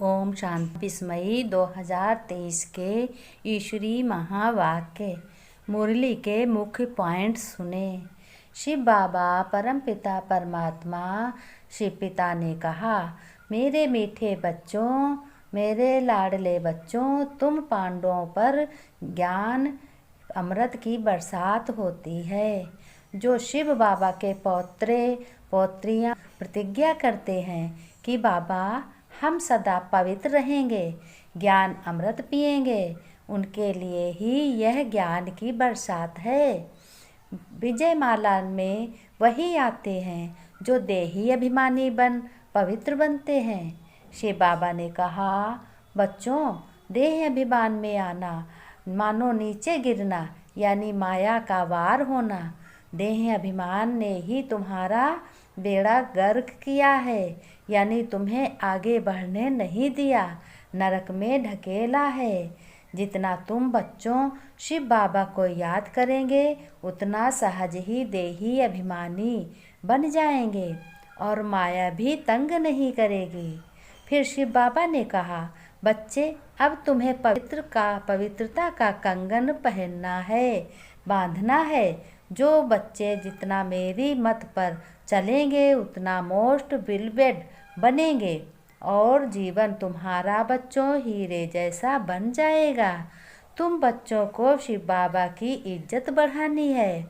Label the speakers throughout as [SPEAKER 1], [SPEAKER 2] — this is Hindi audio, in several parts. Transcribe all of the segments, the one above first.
[SPEAKER 1] ओम शांति। विस्मयी 2023 के ईश्वरीय महावाक्य मुरली के मुख्य पॉइंट सुने। शिव बाबा परमपिता परमात्मा शिव पिता ने कहा, मेरे मीठे बच्चों, मेरे लाडले बच्चों, तुम पांडवों पर ज्ञान अमृत की बरसात होती है। जो शिव बाबा के पौत्रे पौत्रियां प्रतिज्ञा करते हैं कि बाबा हम सदा पवित्र रहेंगे, ज्ञान अमृत पिएंगे, उनके लिए ही यह ज्ञान की बरसात है। विजय माला में वही आते हैं जो देही अभिमानी बन पवित्र बनते हैं। शिव बाबा ने कहा, बच्चों, देह अभिमान में आना मानो नीचे गिरना, यानी माया का वार होना। देह अभिमान ने ही तुम्हारा बेड़ा गर्क किया है, यानी तुम्हें आगे बढ़ने नहीं दिया, नरक में ढकेला है। जितना तुम बच्चों शिव बाबा को याद करेंगे, उतना सहज ही देही अभिमानी बन जाएंगे और माया भी तंग नहीं करेगी। फिर शिव बाबा ने कहा, बच्चे, अब तुम्हें पवित्रता का कंगन पहनना है, बांधना है। जो बच्चे जितना मेरी मत पर चलेंगे, उतना मोस्ट बिलवेड बनेंगे और जीवन तुम्हारा बच्चों हीरे जैसा बन जाएगा। तुम बच्चों को शिव बाबा की इज्जत बढ़ानी है।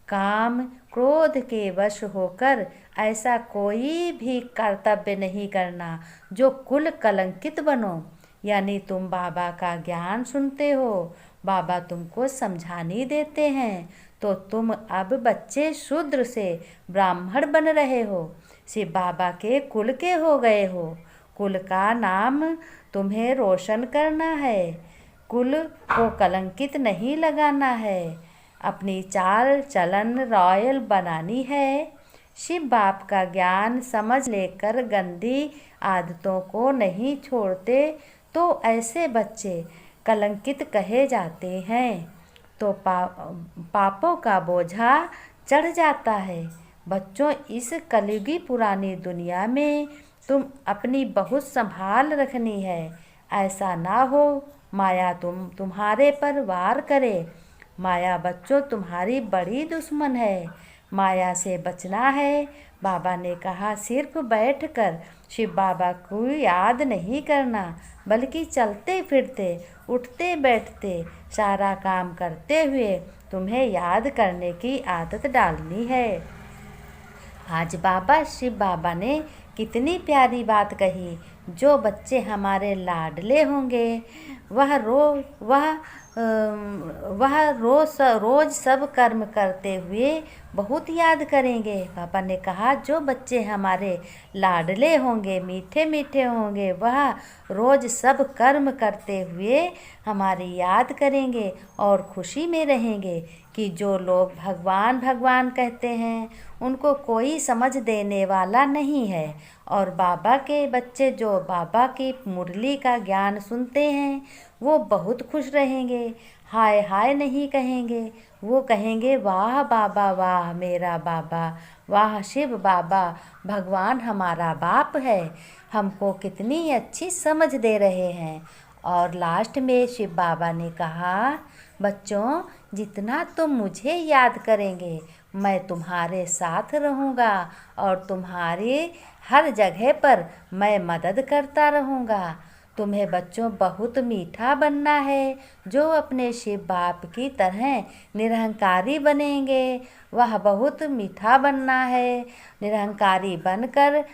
[SPEAKER 1] काम क्रोध के वश होकर ऐसा कोई भी कर्तव्य नहीं करना जो कुल कलंकित बनो। यानी तुम बाबा का ज्ञान सुनते हो, बाबा तुमको समझाने देते हैं, तो तुम अब बच्चे शूद्र से ब्राह्मण बन रहे हो, शिव बाबा के कुल के हो गए हो। कुल का नाम तुम्हें रोशन करना है, कुल को कलंकित नहीं लगाना है, अपनी चाल चलन रॉयल बनानी है। शिव बाप का ज्ञान समझ लेकर गंदी आदतों को नहीं छोड़ते तो ऐसे बच्चे कलंकित कहे जाते हैं, तो पापों का बोझा चढ़ जाता है। बच्चों, इस कलयुगी पुरानी दुनिया में तुम अपनी बहुत संभाल रखनी है। ऐसा ना हो माया तुम्हारे पर वार करे। माया बच्चों तुम्हारी बड़ी दुश्मन है, माया से बचना है। बाबा ने कहा, सिर्फ बैठकर शिव बाबा को याद नहीं करना, बल्कि चलते फिरते, उठते बैठते, सारा काम करते हुए तुम्हें याद करने की आदत डालनी है। आज बाबा शिव बाबा ने कितनी प्यारी बात कही। जो बच्चे हमारे लाडले होंगे वह रोज सब कर्म करते हुए बहुत याद करेंगे। पापा ने कहा, जो बच्चे हमारे लाडले होंगे, मीठे मीठे होंगे, वह रोज सब कर्म करते हुए हमारी याद करेंगे और खुशी में रहेंगे। कि जो लोग भगवान भगवान कहते हैं, उनको कोई समझ देने वाला नहीं है। और बाबा के बच्चे जो बाबा की मुरली का ज्ञान सुनते हैं, वो बहुत खुश रहेंगे, हाय हाय नहीं कहेंगे। वो कहेंगे, वाह बाबा, वाह मेरा बाबा, वाह शिव बाबा, भगवान हमारा बाप है, हमको कितनी अच्छी समझ दे रहे हैं। और लास्ट में शिव बाबा ने कहा, बच्चों, जितना तुम मुझे याद करेंगे, मैं तुम्हारे साथ रहूँगा और तुम्हारी हर जगह पर मैं मदद करता रहूँगा। तुम्हें बच्चों बहुत मीठा बनना है। जो अपने शिव बाप की तरह निरहंकारी बनेंगे, वह बहुत मीठा बनना है। निरहंकारी बनकर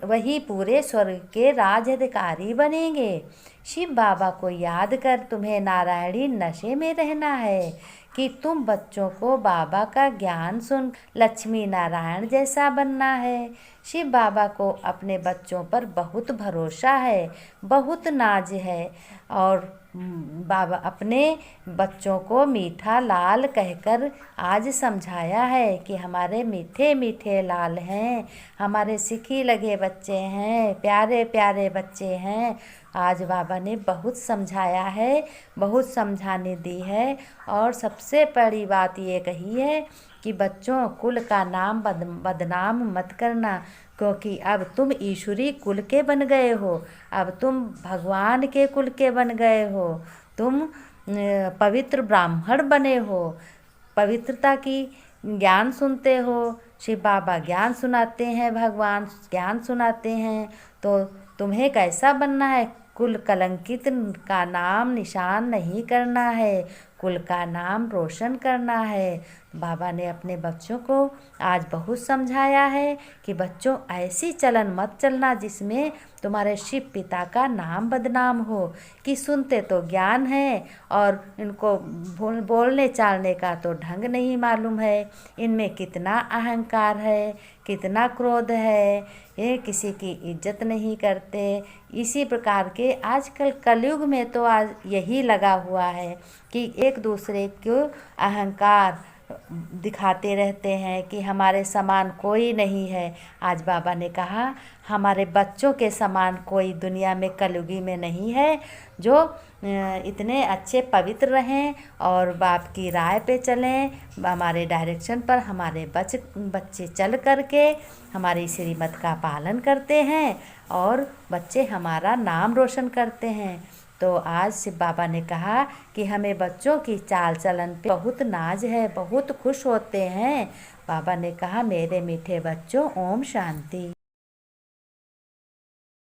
[SPEAKER 1] वही पूरे स्वर्ग के राज-अधिकारी बनेंगे। शिव बाबा को याद कर तुम्हें नारायणी नशे में रहना है कि तुम बच्चों को बाबा का ज्ञान सुन लक्ष्मी नारायण जैसा बनना है। शिव बाबा को अपने बच्चों पर बहुत भरोसा है, बहुत नाज है और बाबा अपने बच्चों को मीठा लाल कहकर आज समझाया है कि हमारे मीठे मीठे लाल हैं, हमारे सिखी लगे बच्चे हैं, प्यारे प्यारे बच्चे हैं। आज बाबा ने बहुत समझाया है, बहुत समझाने दी है और सबसे बड़ी बात ये कही है कि बच्चों, कुल का नाम बदनाम मत करना। क्योंकि अब तुम ईश्वरी कुल के बन गए हो, अब तुम भगवान के कुल के बन गए हो, तुम पवित्र ब्राह्मण बने हो, पवित्रता की ज्ञान सुनते हो। शिव बाबा ज्ञान सुनाते हैं, भगवान ज्ञान सुनाते हैं। तो तुम्हें कैसा बनना है? कुल कलंकित का नाम निशान नहीं करना है, कुल का नाम रोशन करना है। बाबा ने अपने बच्चों को आज बहुत समझाया है कि बच्चों ऐसी चलन मत चलना जिसमें तुम्हारे शिव पिता का नाम बदनाम हो, कि सुनते तो ज्ञान है और इनको बोलने चालने का तो ढंग नहीं मालूम है, इनमें कितना अहंकार है, कितना क्रोध है, ये किसी की इज्जत नहीं करते। इसी प्रकार के आजकल कलयुग में तो आज यही लगा हुआ है कि एक दूसरे को अहंकार दिखाते रहते हैं कि हमारे समान कोई नहीं है। आज बाबा ने कहा हमारे बच्चों के समान कोई दुनिया में कलयुगी में नहीं है, जो इतने अच्छे पवित्र रहें और बाप की राय पे चलें, हमारे डायरेक्शन पर हमारे बच्चे चल करके हमारी श्रीमत का पालन करते हैं और बच्चे हमारा नाम रोशन करते हैं। तो आज शिव बाबा ने कहा कि हमें बच्चों की चाल चलन पे बहुत नाज है, बहुत खुश होते हैं। बाबा ने कहा मेरे मीठे बच्चों, ओम शांति।